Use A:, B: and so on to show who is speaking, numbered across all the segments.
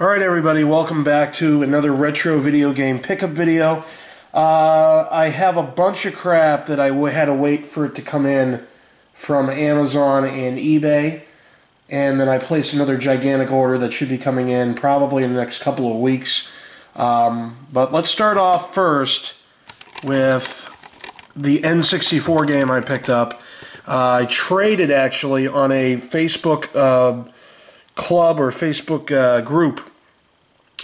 A: Alright everybody, welcome back to another retro video game pickup video. I have a bunch of crap that I had to wait for it to come in from Amazon and eBay, and then I placed another gigantic order that should be coming in probably in the next couple of weeks. But let's start off first with the N64 game I picked up. I traded actually on a Facebook club or Facebook group,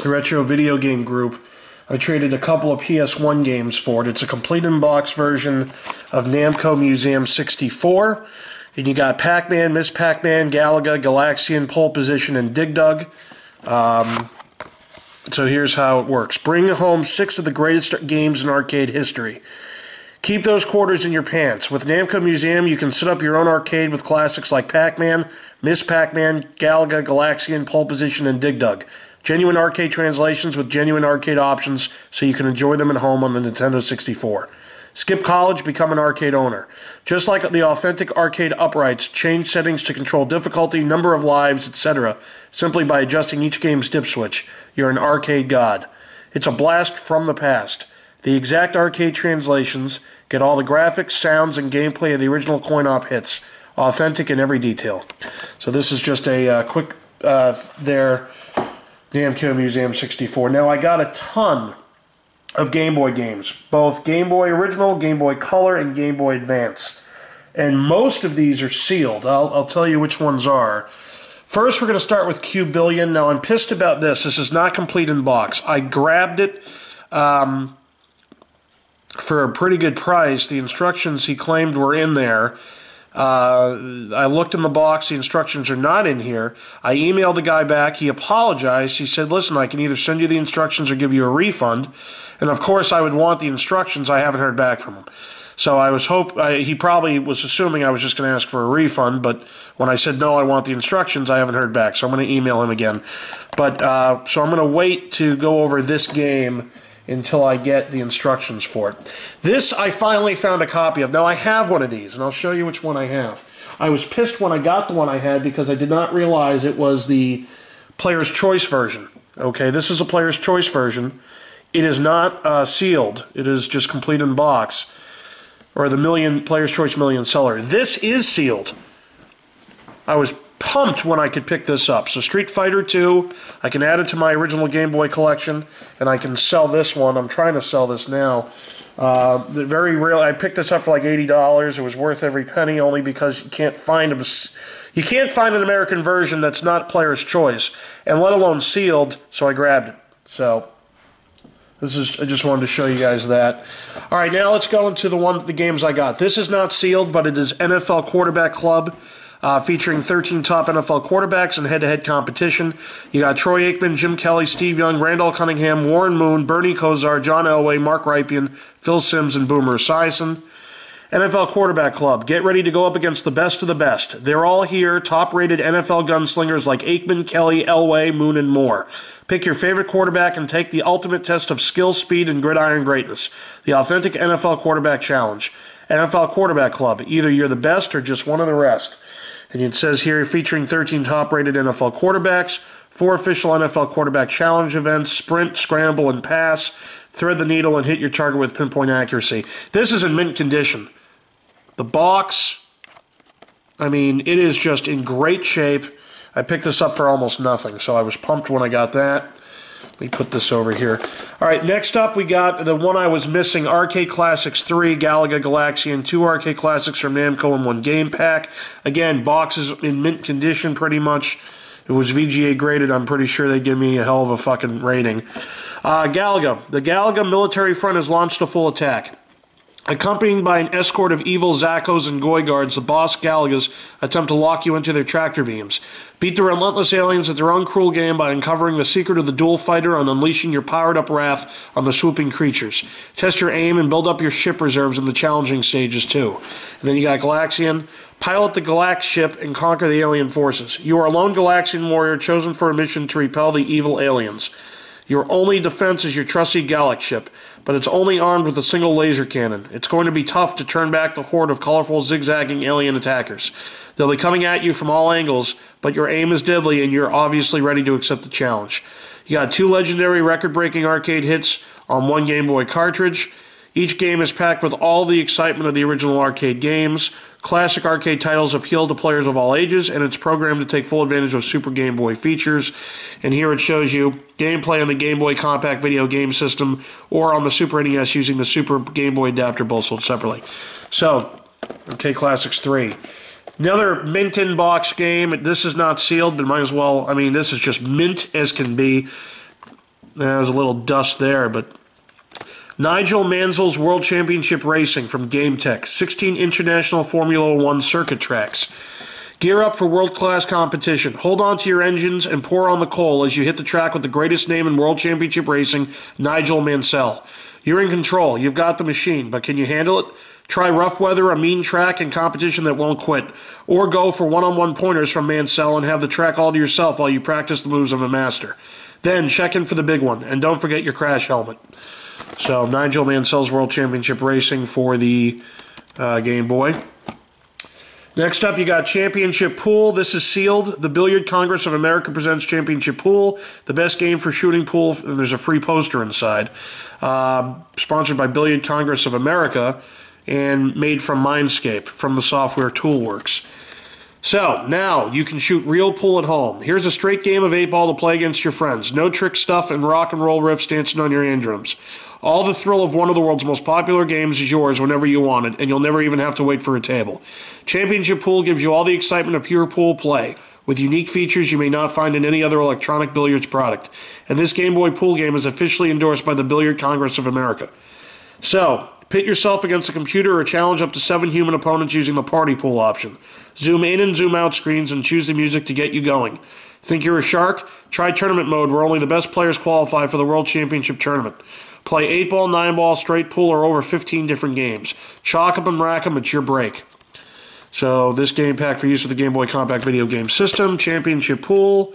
A: a retro video game group. I traded a couple of PS1 games for it. It's a complete in-box version of Namco Museum 64. And you got Pac-Man, Miss Pac-Man, Galaga, Galaxian, Pole Position, and Dig Dug. So here's how it works. Bring home 6 of the greatest games in arcade history. Keep those quarters in your pants. With Namco Museum, you can set up your own arcade with classics like Pac-Man, Miss Pac-Man, Galaga, Galaxian, Pole Position, and Dig Dug. Genuine arcade translations with genuine arcade options so you can enjoy them at home on the Nintendo 64. Skip college, become an arcade owner. Just like the authentic arcade uprights, change settings to control difficulty, number of lives, etc. simply by adjusting each game's dip switch. You're an arcade god. It's a blast from the past. The exact arcade translations get all the graphics, sounds, and gameplay of the original coin-op hits. Authentic in every detail. So this is just a quick Namco Museum 64. Now I got a ton of Game Boy games. Both Game Boy Original, Game Boy Color, and Game Boy Advance. And most of these are sealed. I'll tell you which ones are. First we're going to start with Q-Billion. Now I'm pissed about this. This is not complete in box. I grabbed it for a pretty good price. The instructions he claimed were in there. I looked in the box. The instructions are not in here. I emailed the guy back. He apologized. He said, listen, I can either send you the instructions or give you a refund. And of course I would want the instructions. I haven't heard back from him. So he probably was assuming I was just going to ask for a refund, but when I said no, I want the instructions, I haven't heard back. So I'm going to email him again. But so I'm going to wait to go over this game until I get the instructions for it. This I finally found a copy of. Now I have one of these, and I'll show you which one I have. I was pissed when I got the one I had because I did not realize it was the Player's Choice version. Okay, this is a Player's Choice version. It is not sealed. It is just complete in box. Or the Player's Choice Million Seller. This is sealed. I was pumped when I could pick this up. So Street Fighter 2, I can add it to my original Game Boy collection, and I can sell this one. I'm trying to sell this now. Very real. I picked this up for like $80. It was worth every penny, only because you can't find an American version that's not Player's Choice, and let alone sealed. So I grabbed it. So I just wanted to show you guys that. All right, now let's go into the games I got. This is not sealed, but it is NFL Quarterback Club. Featuring 13 top NFL quarterbacks in head-to-head competition. You got Troy Aikman, Jim Kelly, Steve Young, Randall Cunningham, Warren Moon, Bernie Kosar, John Elway, Mark Rypien, Phil Simms, and Boomer Esiason. NFL Quarterback Club. Get ready to go up against the best of the best. They're all here, top-rated NFL gunslingers like Aikman, Kelly, Elway, Moon, and more. Pick your favorite quarterback and take the ultimate test of skill, speed, and gridiron greatness. The authentic NFL Quarterback Challenge. NFL Quarterback Club. Either you're the best or just one of the rest. And it says here, featuring 13 top-rated NFL quarterbacks, 4 official NFL Quarterback Challenge events, sprint, scramble, and pass, thread the needle, and hit your target with pinpoint accuracy. This is in mint condition. The box, I mean, it is just in great shape. I picked this up for almost nothing, so I was pumped when I got that. Let me put this over here. All right, next up we got the one I was missing, Arcade Classics 3, Galaga, Galaxian, 2 Arcade Classics from Namco in 1 game pack. Again, boxes in mint condition pretty much. It was VGA graded. I'm pretty sure they'd give me a hell of a fucking rating. Galaga. The Galaga military front has launched a full attack. Accompanied by an escort of evil Zackos and Goy guards, the boss Galagas attempt to lock you into their tractor beams. Beat the relentless aliens at their own cruel game by uncovering the secret of the dual fighter and unleashing your powered-up wrath on the swooping creatures. Test your aim and build up your ship reserves in the challenging stages, too. And then you got Galaxian. Pilot the Galax ship and conquer the alien forces. You are a lone Galaxian warrior chosen for a mission to repel the evil aliens. Your only defense is your trusty Gallic ship, but it's only armed with a single laser cannon. It's going to be tough to turn back the horde of colorful, zigzagging alien attackers. They'll be coming at you from all angles, but your aim is deadly and you're obviously ready to accept the challenge. You got 2 legendary record-breaking arcade hits on 1 Game Boy cartridge. Each game is packed with all the excitement of the original arcade games. Classic arcade titles appeal to players of all ages, and it's programmed to take full advantage of Super Game Boy features. And here it shows you gameplay on the Game Boy Compact Video Game System or on the Super NES using the Super Game Boy adapter, both sold separately. So, Arcade Classics 3. Another mint-in-box game. This is not sealed, but might as well, I mean, this is just mint as can be. There's a little dust there, but Nigel Mansell's World Championship Racing from GameTech. 16 international Formula One circuit tracks. Gear up for world-class competition. Hold on to your engines and pour on the coal as you hit the track with the greatest name in World Championship Racing, Nigel Mansell. You're in control. You've got the machine, but can you handle it? Try rough weather, a mean track, and competition that won't quit. Or go for one-on-one pointers from Mansell and have the track all to yourself while you practice the moves of a master. Then check in for the big one, and don't forget your crash helmet. So, Nigel Mansell's World Championship Racing for the Game Boy. Next up, you got Championship Pool. This is sealed. The Billiard Congress of America presents Championship Pool, the best game for shooting pool, and there's a free poster inside. Sponsored by Billiard Congress of America and made from Mindscape, from the software Toolworks. So, now you can shoot real pool at home. Here's a straight game of 8-ball to play against your friends. No trick stuff and rock and roll riffs dancing on your hand drums. All the thrill of one of the world's most popular games is yours whenever you want it, and you'll never even have to wait for a table. Championship Pool gives you all the excitement of pure pool play, with unique features you may not find in any other electronic billiards product. And this Game Boy pool game is officially endorsed by the Billiard Congress of America. So, pit yourself against a computer or challenge up to 7 human opponents using the party pool option. Zoom in and zoom out screens and choose the music to get you going. Think you're a shark? Try tournament mode where only the best players qualify for the World Championship Tournament. Play 8-ball, 9-ball, straight pool, or over 15 different games. Chalk 'em and rack 'em, it's your break. So this game pack for use with the Game Boy Compact Video Game System, Championship Pool.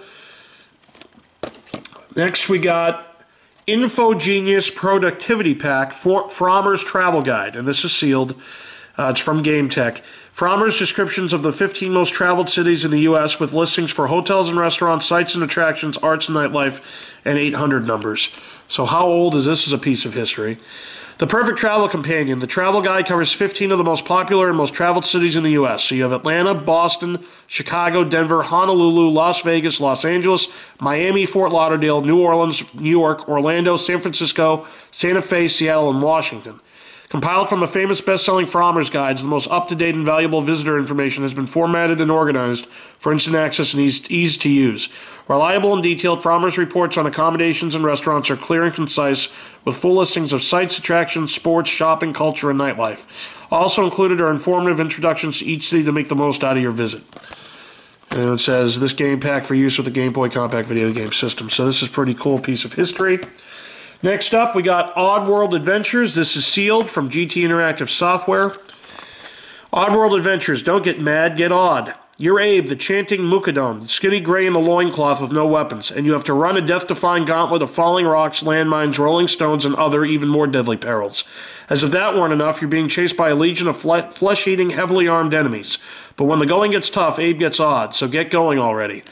A: Next we got InfoGenius Productivity Pack, Frommer's Travel Guide, and this is sealed. It's from GameTech. Frommer's descriptions of the 15 most traveled cities in the U.S. with listings for hotels and restaurants, sites and attractions, arts and nightlife, and 800 numbers. So how old is this as a piece of history? The perfect travel companion. The travel guide covers 15 of the most popular and most traveled cities in the U.S. So you have Atlanta, Boston, Chicago, Denver, Honolulu, Las Vegas, Los Angeles, Miami, Fort Lauderdale, New Orleans, New York, Orlando, San Francisco, Santa Fe, Seattle, and Washington. Compiled from the famous best-selling Frommer's Guides, the most up-to-date and valuable visitor information has been formatted and organized for instant access and ease to use. Reliable and detailed, Frommer's reports on accommodations and restaurants are clear and concise, with full listings of sites, attractions, sports, shopping, culture, and nightlife. Also included are informative introductions to each city to make the most out of your visit. And it says, this game pack for use with the Game Boy Compact Video Game System. So this is a pretty cool piece of history. Next up, we got Oddworld Adventures. This is sealed from GT Interactive Software. Oddworld Adventures. Don't get mad, get odd. You're Abe, the chanting Mukadon, skinny gray in the loincloth with no weapons, and you have to run a death-defying gauntlet of falling rocks, landmines, rolling stones, and other even more deadly perils. As if that weren't enough, you're being chased by a legion of flesh-eating, heavily armed enemies. But when the going gets tough, Abe gets odd, so get going already.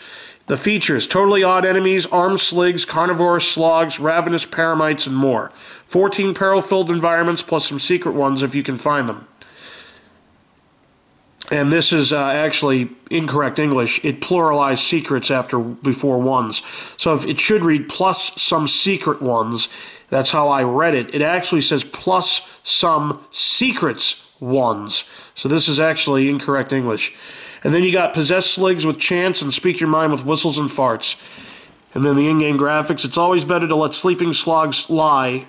A: The features, totally odd enemies, armed sligs, carnivorous slogs, ravenous paramites, and more. 14 peril-filled environments plus some secret ones if you can find them. And this is actually incorrect English. It pluralized secrets before ones. So if it should read plus some secret ones. That's how I read it. It actually says plus some secrets ones. So this is actually incorrect English. And then you got possess sligs with chants and speak your mind with whistles and farts. And then the in-game graphics. It's always better to let sleeping slogs lie.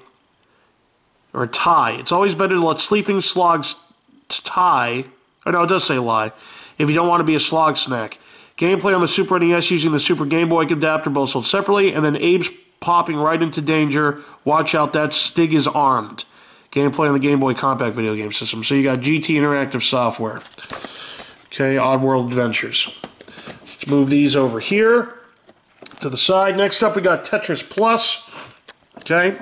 A: Or tie. It's always better to let sleeping slogs tie. Oh no, it does say lie. If you don't want to be a slog snack. Gameplay on the Super NES using the Super Game Boy adapter, both sold separately. And then Abe's popping right into danger. Watch out, that Stig is armed. Gameplay on the Game Boy Compact Video Game System. So you got GT Interactive Software. Okay, Oddworld Adventures. Let's move these over here. to the side. Next up, we got Tetris Plus. Okay.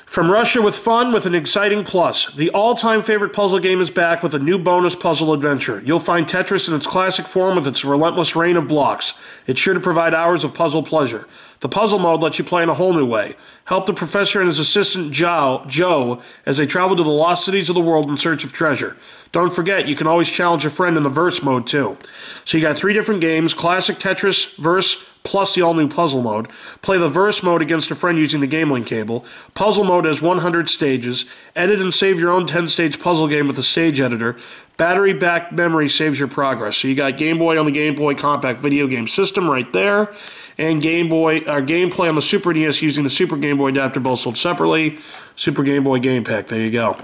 A: From Russia with fun with an exciting plus. The all-time favorite puzzle game is back with a new bonus puzzle adventure. You'll find Tetris in its classic form with its relentless rain of blocks. It's sure to provide hours of puzzle pleasure. The puzzle mode lets you play in a whole new way. Help the professor and his assistant Joe as they travel to the lost cities of the world in search of treasure. Don't forget, you can always challenge a friend in the verse mode too. So you got 3 different games, classic Tetris, verse, plus the all-new puzzle mode. Play the verse mode against a friend using the Game Link cable. Puzzle mode has 100 stages. Edit and save your own 10-stage puzzle game with the stage editor. Battery-backed memory saves your progress. So you got Game Boy on the Game Boy Compact video game system right there, and gameplay on the Super NES using the Super Game Boy adapter, both sold separately. Super Game Boy Game Pack. There you go.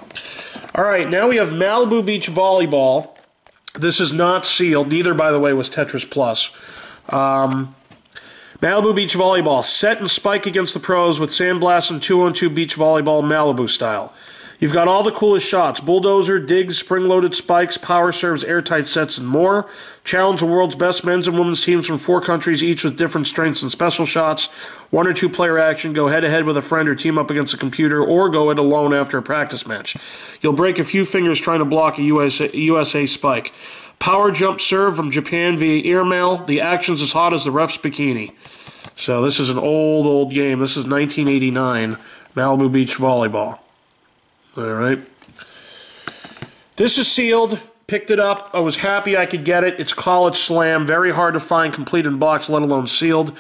A: All right, now we have Malibu Beach Volleyball. This is not sealed. Neither, by the way, was Tetris Plus. Malibu Beach Volleyball. Set and spike against the pros with sandblast and 2-on-2 beach volleyball Malibu style. You've got all the coolest shots. Bulldozer, digs, spring-loaded spikes, power serves, airtight sets, and more. Challenge the world's best men's and women's teams from 4 countries, each with different strengths and special shots. 1 or 2 player action. Go head-to-head with a friend or team up against a computer, or go it alone after a practice match. You'll break a few fingers trying to block a USA spike. Power jump serve from Japan via airmail. The action's as hot as the ref's bikini. So this is an old game. This is 1989, Malibu Beach Volleyball. All right. This is sealed. Picked it up. I was happy I could get it. It's College Slam. Very hard to find complete in box, let alone sealed.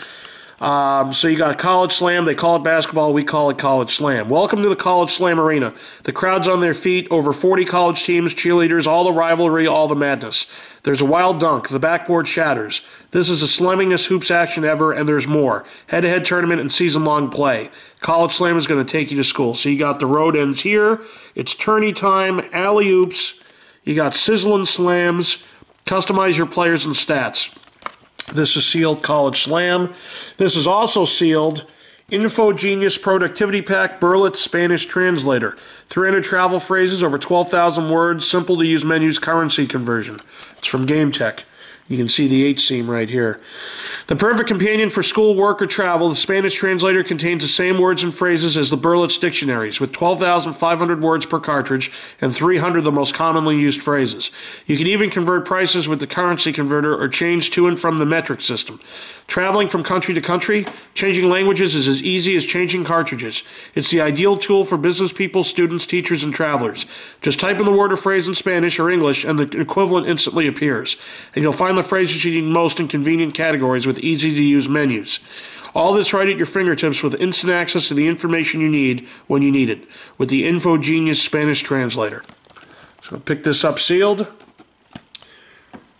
A: So you got College Slam. They call it basketball. We call it College Slam. Welcome to the College Slam Arena. The crowd's on their feet. Over 40 college teams, cheerleaders, all the rivalry, all the madness. There's a wild dunk. The backboard shatters. This is the slammingest hoops action ever, and there's more. Head-to-head tournament and season-long play. College Slam is going to take you to school. So you got the road ends here. It's tourney time, alley-oops. You got sizzling slams. Customize your players and stats. This is sealed College Slam. This is also sealed Info Genius Productivity Pack Berlitz Spanish Translator. 300 travel phrases, over 12,000 words, simple to use menus, currency conversion. It's from Game Tech. You can see the H seam right here. The perfect companion for school, work, or travel, the Spanish translator contains the same words and phrases as the Berlitz dictionaries, with 12,500 words per cartridge and 300 of the most commonly used phrases. You can even convert prices with the currency converter or change to and from the metric system. Traveling from country to country, changing languages is as easy as changing cartridges. It's the ideal tool for business people, students, teachers, and travelers. Just type in the word or phrase in Spanish or English, and the equivalent instantly appears. And you'll find the phrases you need most in convenient categories with easy-to-use menus. All this right at your fingertips with instant access to the information you need when you need it, with the Info Genius Spanish Translator. So I'll pick this up sealed.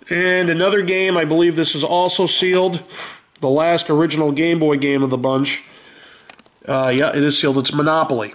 A: And another game, I believe this is also sealed. The last original Game Boy game of the bunch. Yeah, it is sealed. It's Monopoly.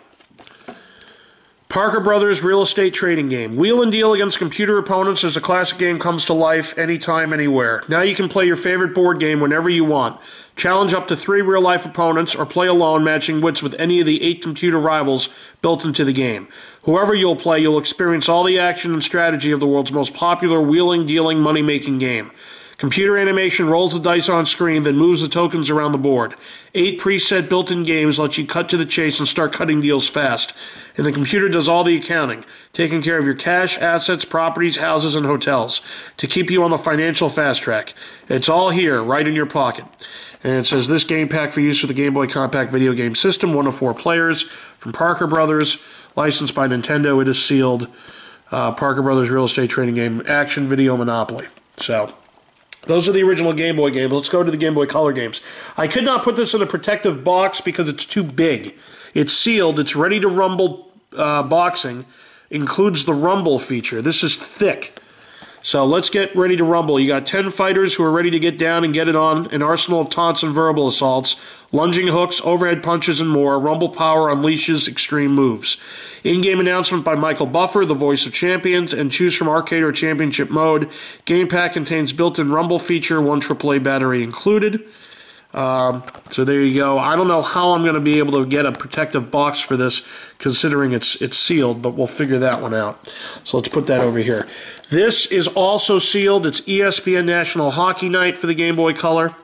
A: Parker Brothers Real Estate Trading Game. Wheel and deal against computer opponents as a classic game comes to life anytime, anywhere. Now you can play your favorite board game whenever you want. Challenge up to 3 real-life opponents or play alone, matching wits with any of the 8 computer rivals built into the game. Whoever you'll play, you'll experience all the action and strategy of the world's most popular wheeling, dealing, money-making game. Computer animation rolls the dice on screen, then moves the tokens around the board. 8 preset built-in games let you cut to the chase and start cutting deals fast. And the computer does all the accounting, taking care of your cash, assets, properties, houses, and hotels, to keep you on the financial fast track. It's all here, right in your pocket. And it says this game pack for use with the Game Boy Compact video game system, 1 to 4 players, from Parker Brothers, licensed by Nintendo. It is sealed. Parker Brothers Real Estate Trading Game, Action Video Monopoly. So those are the original Game Boy games. Let's go to the Game Boy Color games. I could not put this in a protective box because it's too big. It's sealed. It's ready to rumble boxing. Includes the rumble feature. This is thick. So let's get ready to rumble. You got 10 fighters who are ready to get down and get it on. An arsenal of taunts and verbal assaults. Lunging hooks, overhead punches, and more. Rumble power unleashes extreme moves. In-game announcement by Michael Buffer, the voice of champions, and choose from arcade or championship mode. Game pack contains built-in rumble feature, 1 AAA battery included. So there you go. I don't know how I'm going to be able to get a protective box for this, considering it's sealed, but we'll figure that one out. So let's put that over here. This is also sealed. It's ESPN National Hockey Night for the Game Boy Color.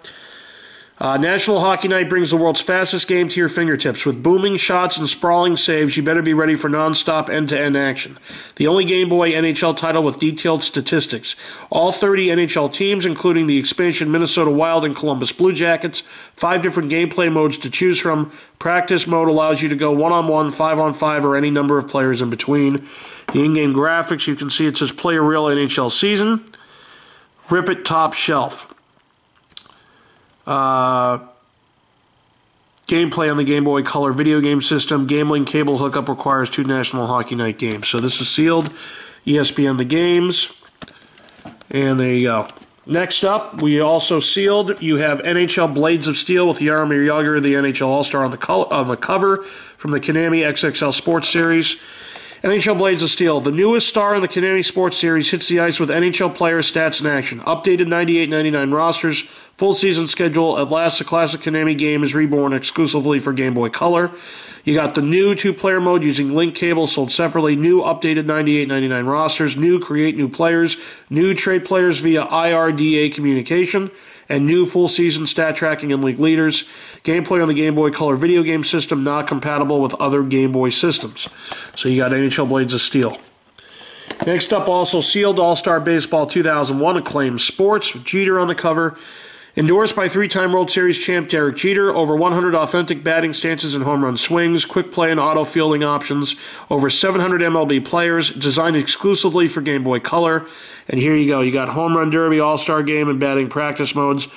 A: National Hockey Night brings the world's fastest game to your fingertips. With booming shots and sprawling saves, you better be ready for non-stop end-to-end action. The only Game Boy NHL title with detailed statistics. All 30 NHL teams, including the expansion Minnesota Wild and Columbus Blue Jackets. 5 different gameplay modes to choose from. Practice mode allows you to go 1-on-1, 5-on-5, or any number of players in between. The in-game graphics, you can see it says Play a Real NHL Season. Rip it top shelf. Gameplay on the Game Boy Color video game system. Gambling cable hookup requires 2 National Hockey Night games. So this is sealed. ESPN The Games. And there you go. Next up, we also sealed. You have NHL Blades of Steel with Jaromir Jagr, the NHL All-Star on the cover from the Konami XXL Sports Series. NHL Blades of Steel. The newest star in the Konami Sports Series hits the ice with NHL player stats in action. Updated 98-99 rosters. Full season schedule. At last, the classic Konami game is reborn exclusively for Game Boy Color. You got the new 2-player mode using link cable sold separately. New updated 98-99 rosters. New create new players. New trade players via IRDA communication. And new full season stat tracking and league leaders. Gameplay on the Game Boy Color video game system not compatible with other Game Boy systems. So you got NHL Blades of Steel. Next up, also sealed All-Star Baseball 2001 Acclaimed Sports with Jeter on the cover. Endorsed by 3-time World Series champ Derek Jeter, over 100 authentic batting stances and home run swings, quick play and auto fielding options, over 700 MLB players, designed exclusively for Game Boy Color. And here you go, you got Home Run Derby, All-Star Game, and batting practice modes.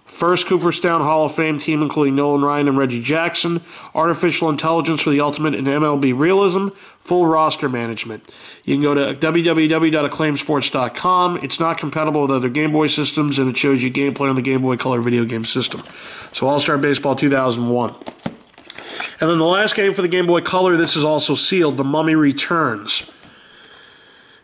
A: First Cooperstown Hall of Fame team, including Nolan Ryan and Reggie Jackson. Artificial intelligence for the ultimate in MLB realism. Full roster management. You can go to www.acclaimsports.com. It's not compatible with other Game Boy systems, and it shows you gameplay on the Game Boy Color video game system. So All-Star Baseball 2001. And then the last game for the Game Boy Color, this is also sealed, The Mummy Returns.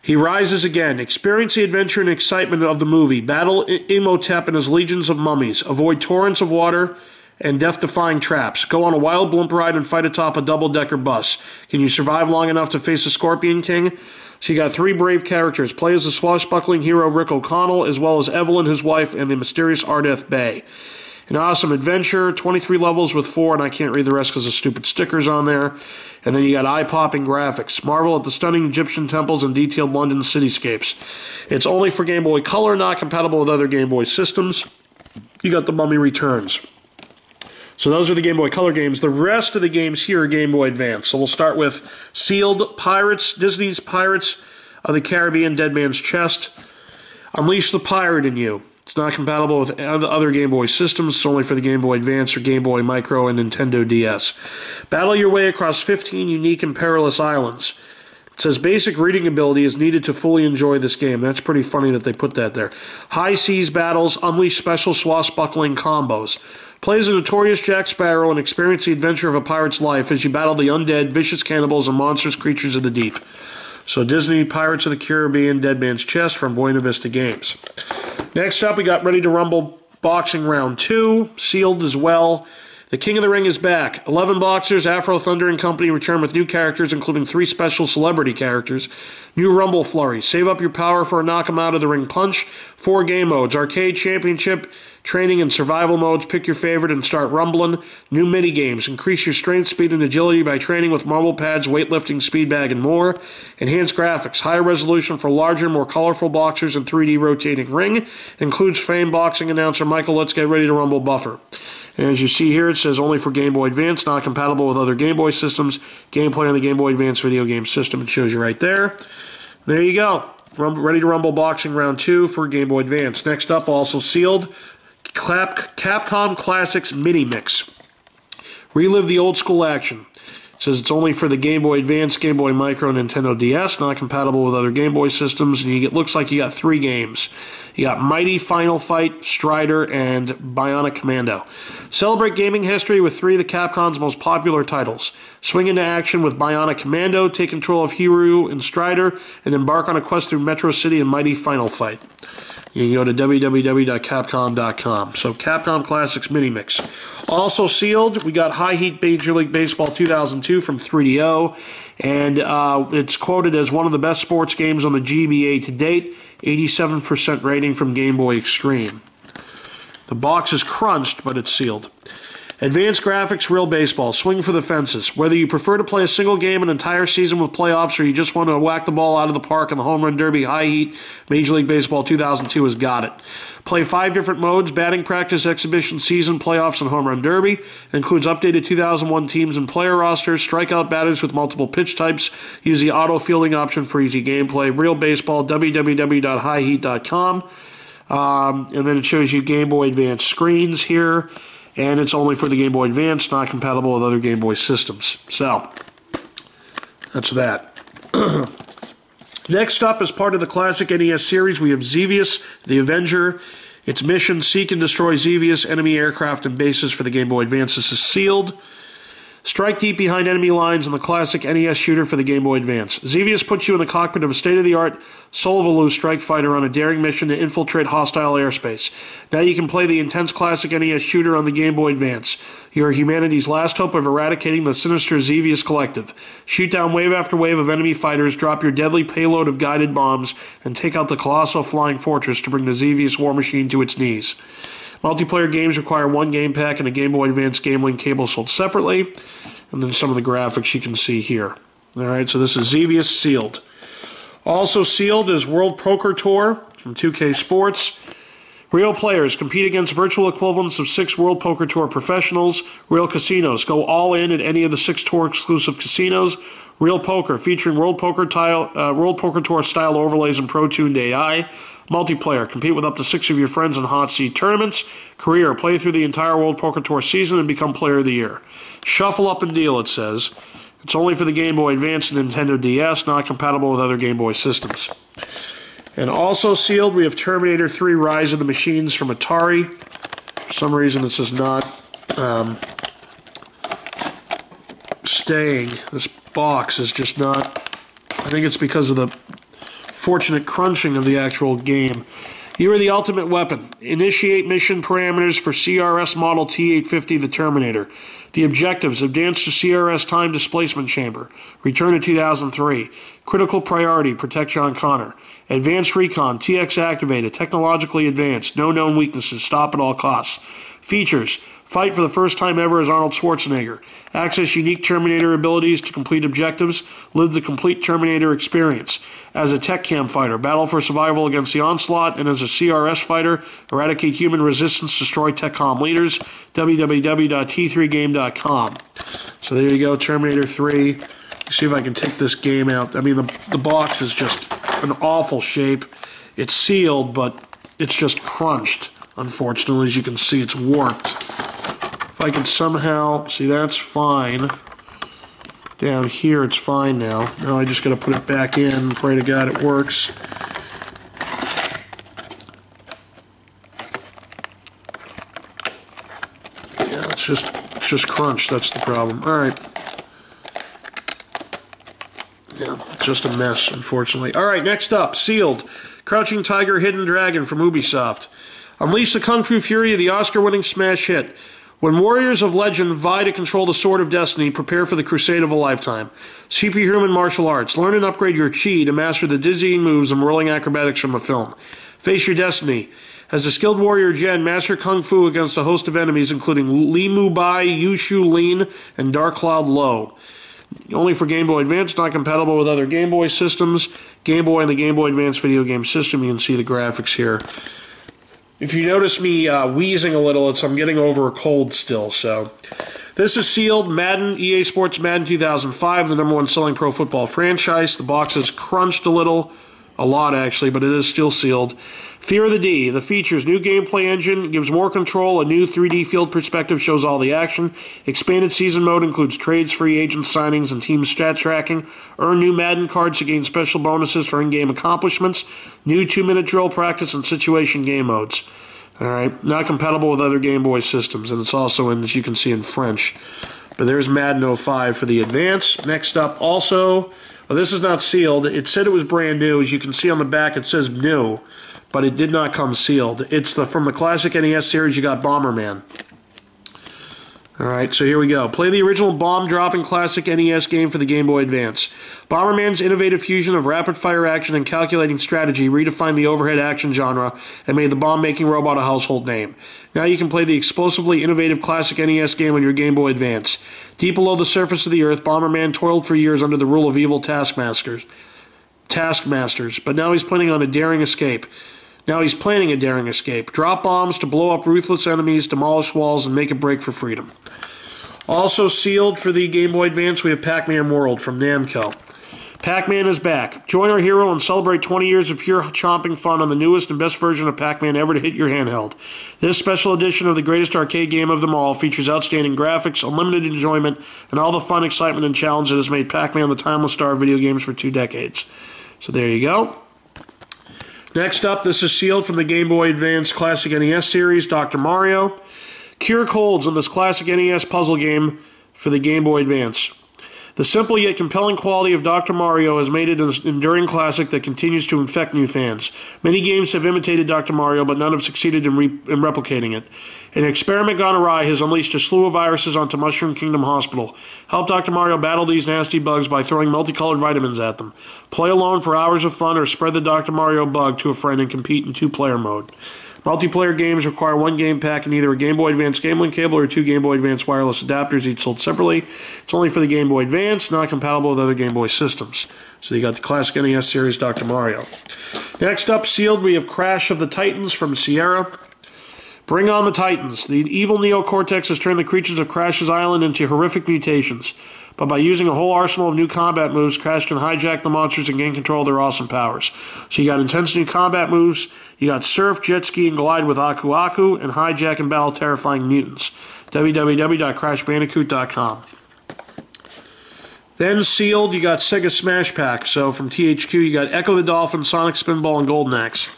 A: He rises again. Experience the adventure and excitement of the movie. Battle Imhotep and his legions of mummies. Avoid torrents of water and death-defying traps. Go on a wild blimp ride and fight atop a double-decker bus. Can you survive long enough to face the Scorpion King? So you got 3 brave characters. Play as the swashbuckling hero Rick O'Connell, as well as Evelyn, his wife, and the mysterious Ardeth Bay. An awesome adventure, 23 levels with 4, and I can't read the rest because of stupid stickers on there. And then you got eye-popping graphics. Marvel at the stunning Egyptian temples and detailed London cityscapes. It's only for Game Boy Color, not compatible with other Game Boy systems. You got The Mummy Returns. So those are the Game Boy Color games. The rest of the games here are Game Boy Advance. So we'll start with sealed Pirates, Disney's Pirates of the Caribbean, Dead Man's Chest. Unleash the Pirate in You. It's not compatible with other Game Boy systems. It's only for the Game Boy Advance or Game Boy Micro and Nintendo DS. Battle your way across 15 unique and perilous islands. It says basic reading ability is needed to fully enjoy this game. That's pretty funny that they put that there. High seas battles, unleash special swashbuckling combos. Play as a notorious Jack Sparrow and experience the adventure of a pirate's life as you battle the undead, vicious cannibals, and monstrous creatures of the deep. So Disney Pirates of the Caribbean, Dead Man's Chest from Buena Vista Games. Next up, we got Ready to Rumble Boxing Round 2, sealed as well. The King of the Ring is back. 11 boxers, Afro Thunder and Company return with new characters, including 3 special celebrity characters. New Rumble Flurry. Save up your power for a knock 'em out of the ring punch. 4 game modes. Arcade Championship, training and survival modes. Pick your favorite and start rumbling. New mini games. Increase your strength, speed, and agility by training with marble pads, weightlifting, speed bag, and more. Enhanced graphics. Higher resolution for larger, more colorful boxers and 3D rotating ring. Includes famed boxing announcer Michael Let's Get Ready to Rumble Buffer. And as you see here, it says only for Game Boy Advance, not compatible with other Game Boy systems. Gameplay on the Game Boy Advance video game system. It shows you right there. There you go. Ready to Rumble Boxing Round 2 for Game Boy Advance. Next up, also sealed, Capcom Classics Mini Mix. Relive the old school action. It says it's only for the Game Boy Advance, Game Boy Micro, and Nintendo DS, not compatible with other Game Boy systems. And looks like you got 3 games. You got Mighty Final Fight, Strider, and Bionic Commando. Celebrate gaming history with 3 of the Capcom's most popular titles. Swing into action with Bionic Commando, take control of Hiryu and Strider, and embark on a quest through Metro City and Mighty Final Fight. You can go to www.capcom.com. So Capcom Classics Mini Mix. Also sealed, we got High Heat Major League Baseball 2002 from 3DO. And it's quoted as one of the best sports games on the GBA to date. 87% rating from Game Boy Extreme. The box is crunched, but it's sealed. Advanced graphics, real baseball. Swing for the fences. Whether you prefer to play a single game an entire season with playoffs or you just want to whack the ball out of the park in the home run derby, high heat, Major League Baseball 2002 has got it. Play 5 different modes: batting practice, exhibition, season, playoffs, and home run derby. Includes updated 2001 teams and player rosters, strikeout batters with multiple pitch types. Use the auto fielding option for easy gameplay. Real baseball, www.highheat.com. And then it shows you Game Boy Advance screens here. And it's only for the Game Boy Advance, not compatible with other Game Boy systems. So, that's that. Next up, as part of the classic NES series, we have Xevious, the Avenger. Its mission: seek and destroy Xevious enemy aircraft and bases for the Game Boy Advance. This is sealed. Strike deep behind enemy lines in the classic NES shooter for the Game Boy Advance. Xevious puts you in the cockpit of a state-of-the-art Sol-Volou strike fighter on a daring mission to infiltrate hostile airspace. Now you can play the intense classic NES shooter on the Game Boy Advance. You are humanity's last hope of eradicating the sinister Xevious Collective. Shoot down wave after wave of enemy fighters, drop your deadly payload of guided bombs, and take out the colossal flying fortress to bring the Xevious war machine to its knees. Multiplayer games require 1 game pack and a Game Boy Advance Game Link cable sold separately. And then some of the graphics you can see here. Alright, so this is Xevious sealed. Also sealed is World Poker Tour from 2K Sports. Real players compete against virtual equivalents of 6 World Poker Tour professionals. Real casinos go all in at any of the 6 tour exclusive casinos. Real poker featuring World Poker Tour style overlays and pro-tuned AI. Multiplayer, compete with up to 6 of your friends in hot seat tournaments. Career, play through the entire World Poker Tour season and become Player of the Year. Shuffle up and deal, it says. It's only for the Game Boy Advance and Nintendo DS, not compatible with other Game Boy systems. And also sealed, we have Terminator 3 Rise of the Machines from Atari. For some reason this is not staying. This box is just not... I think it's because of the fortunate crunching of the actual game. You are the ultimate weapon. Initiate mission parameters for CRS Model T-850, the Terminator. The objectives: advance to CRS Time Displacement Chamber. Return to 2003. Critical priority: protect John Connor. Advanced Recon, TX activated, technologically advanced, no known weaknesses, stop at all costs. Features: fight for the first time ever as Arnold Schwarzenegger. Access unique Terminator abilities to complete objectives. Live the complete Terminator experience. As a Tech Cam fighter, battle for survival against the onslaught, and as a CRS fighter, eradicate human resistance, destroy TechCom leaders. www.t3game.com. So there you go, Terminator 3. Let's see if I can take this game out. I mean, the box is just an awful shape. It's sealed, but it's just crunched. Unfortunately, as you can see, it's warped. If I can somehow... See, that's fine. Down here, it's fine now. Now I just got to put it back in. Pray to God it works. Yeah, it's just crunched. That's the problem. All right. Yeah, just a mess, unfortunately. All right, next up, sealed. Crouching Tiger, Hidden Dragon from Ubisoft. Unleash the Kung Fu Fury of the Oscar-winning smash hit. When warriors of legend vie to control the Sword of Destiny, prepare for the crusade of a lifetime. Superhuman martial arts. Learn and upgrade your chi to master the dizzying moves and whirling acrobatics from the film. Face your destiny. As a skilled warrior Jen, master Kung Fu against a host of enemies including Li Mu Bai, Yu Shu Lin, and Dark Cloud Lo. Only for Game Boy Advance, not compatible with other Game Boy systems. Game Boy and the Game Boy Advance video game system. You can see the graphics here. If you notice me wheezing a little, I'm getting over a cold still. So this is sealed. Madden, EA Sports Madden 2005, the #1 selling pro football franchise. The box is crunched a lot actually, but it is still sealed. Fear of the D. The features: new gameplay engine, gives more control, a new 3D field perspective, shows all the action. Expanded season mode includes trades, free agent signings, and team stat tracking. Earn new Madden cards to gain special bonuses for in-game accomplishments. New 2-minute drill practice and situation game modes. Alright, not compatible with other Game Boy systems, and it's also in, as you can see, in French. But there's Madden 05 for the Advance. Next up, also... Well, this is not sealed. It said it was brand new. As you can see on the back, it says new, but it did not come sealed. It's from the classic NES series. You got Bomberman. Alright, so here we go. Play the original bomb-dropping classic NES game for the Game Boy Advance. Bomberman's innovative fusion of rapid-fire action and calculating strategy redefined the overhead action genre and made the bomb-making robot a household name. Now you can play the explosively innovative classic NES game on your Game Boy Advance. Deep below the surface of the Earth, Bomberman toiled for years under the rule of evil taskmasters, but now he's planning a daring escape. Drop bombs to blow up ruthless enemies, demolish walls, and make a break for freedom. Also sealed for the Game Boy Advance, we have Pac-Man World from Namco. Pac-Man is back. Join our hero and celebrate 20 years of pure chomping fun on the newest and best version of Pac-Man ever to hit your handheld. This special edition of the greatest arcade game of them all features outstanding graphics, unlimited enjoyment, and all the fun, excitement, and challenge that has made Pac-Man the timeless star of video games for 2 decades. So there you go. Next up, this is sealed from the Game Boy Advance Classic NES series, Dr. Mario. Cure colds in this classic NES puzzle game for the Game Boy Advance. The simple yet compelling quality of Dr. Mario has made it an enduring classic that continues to infect new fans. Many games have imitated Dr. Mario, but none have succeeded in replicating it. An experiment gone awry has unleashed a slew of viruses onto Mushroom Kingdom Hospital. Help Dr. Mario battle these nasty bugs by throwing multicolored vitamins at them. Play alone for hours of fun or spread the Dr. Mario bug to a friend and compete in 2-player mode. Multiplayer games require 1 game pack and either a Game Boy Advance Game Link cable or 2 Game Boy Advance wireless adapters, each sold separately. It's only for the Game Boy Advance, not compatible with other Game Boy systems. So you got the classic NES series Dr. Mario. Next up, sealed, we have Crash of the Titans from Sierra. Bring on the Titans. The evil Neocortex has turned the creatures of Crash's Island into horrific mutations. But by using a whole arsenal of new combat moves, Crash can hijack the monsters and gain control of their awesome powers. So you got intense new combat moves, you got surf, jet ski, and glide with Aku Aku, and hijack and battle terrifying mutants. www.crashbandicoot.com. Then sealed, you got Sega Smash Pack. So from THQ, you got Echo the Dolphin, Sonic Spinball, and Golden Axe.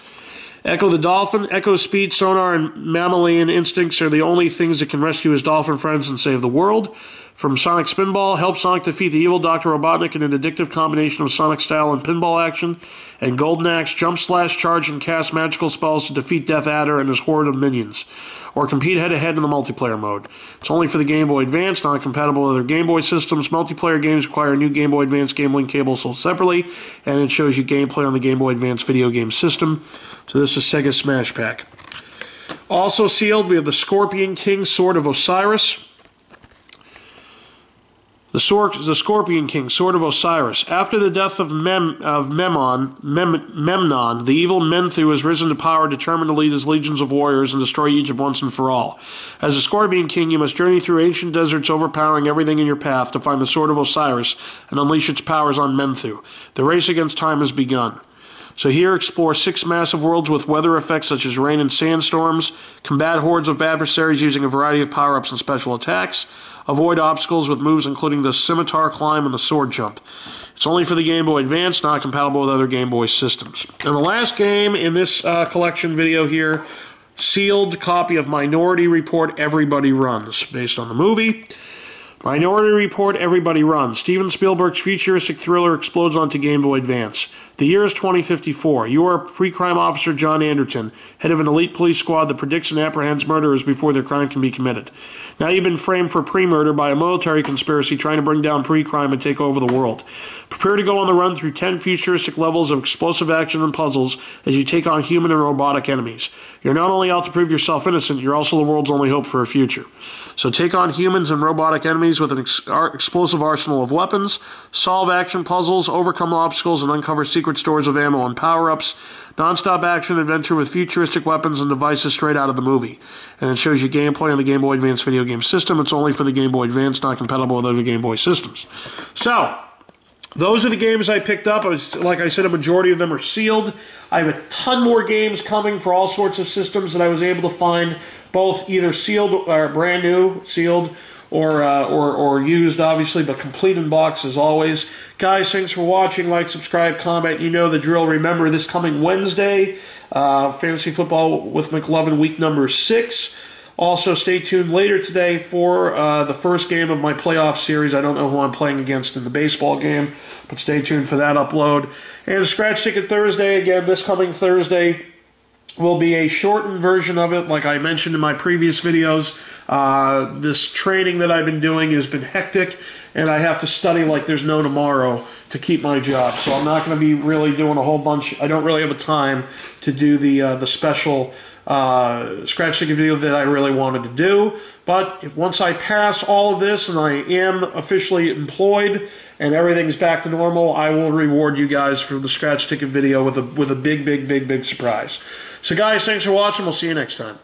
A: Echo the Dolphin, Echo Speed, Sonar, and Mammalian Instincts are the only things that can rescue his dolphin friends and save the world. From Sonic Spinball, help Sonic defeat the evil Dr. Robotnik in an addictive combination of Sonic style and pinball action. And Golden Axe, jump, slash, charge, and cast magical spells to defeat Death Adder and his horde of minions. Or compete head-to-head in the multiplayer mode. It's only for the Game Boy Advance, not compatible with other Game Boy systems. Multiplayer games require a new Game Boy Advance Game Link cable sold separately, and it shows you gameplay on the Game Boy Advance video game system. So this is Sega Smash Pack. Also sealed, we have the Scorpion King Sword of Osiris. The Scorpion King, Sword of Osiris. After the death of Memnon, the evil Menthu has risen to power, determined to lead his legions of warriors and destroy Egypt once and for all. As a Scorpion King, you must journey through ancient deserts, overpowering everything in your path to find the Sword of Osiris and unleash its powers on Menthu. The race against time has begun. So here, explore 6 massive worlds with weather effects such as rain and sandstorms, combat hordes of adversaries using a variety of power-ups and special attacks, avoid obstacles with moves including the scimitar climb and the sword jump. It's only for the Game Boy Advance, not compatible with other Game Boy systems. And the last game in this collection video here, sealed copy of Minority Report Everybody Runs, based on the movie. Minority Report Everybody Runs. Steven Spielberg's futuristic thriller explodes onto Game Boy Advance. The year is 2054. You are pre-crime officer John Anderton, head of an elite police squad that predicts and apprehends murderers before their crime can be committed. Now you've been framed for pre-murder by a military conspiracy trying to bring down pre-crime and take over the world. Prepare to go on the run through 10 futuristic levels of explosive action and puzzles as you take on human and robotic enemies. You're not only out to prove yourself innocent, you're also the world's only hope for a future. So take on humans and robotic enemies with an explosive arsenal of weapons, solve action puzzles, overcome obstacles, and uncover secret stores of ammo and power-ups. Non-stop action adventure with futuristic weapons and devices straight out of the movie. And it shows you gameplay on the Game Boy Advance video game system. It's only for the Game Boy Advance, not compatible with other Game Boy systems. So, those are the games I picked up. Like I said, a majority of them are sealed. I have a ton more games coming for all sorts of systems that I was able to find, both either sealed or brand new, sealed, or used, obviously, but complete in box as always. Guys, thanks for watching. Like, subscribe, comment. You know the drill. Remember, this coming Wednesday, Fantasy Football with McLovin, week number 6. Also, stay tuned later today for the first game of my playoff series. I don't know who I'm playing against in the baseball game, but stay tuned for that upload. And Scratch Ticket Thursday, again, this coming Thursday, will be a shortened version of it. Like I mentioned in my previous videos, This training that I've been doing has been hectic, and I have to study like there's no tomorrow to keep my job. So I'm not going to be really doing a whole bunch. I don't really have a time to do the special scratch ticket video that I really wanted to do. But once I pass all of this and I am officially employed and everything's back to normal, I will reward you guys for the scratch ticket video with a big surprise. So guys, thanks for watching. We'll see you next time.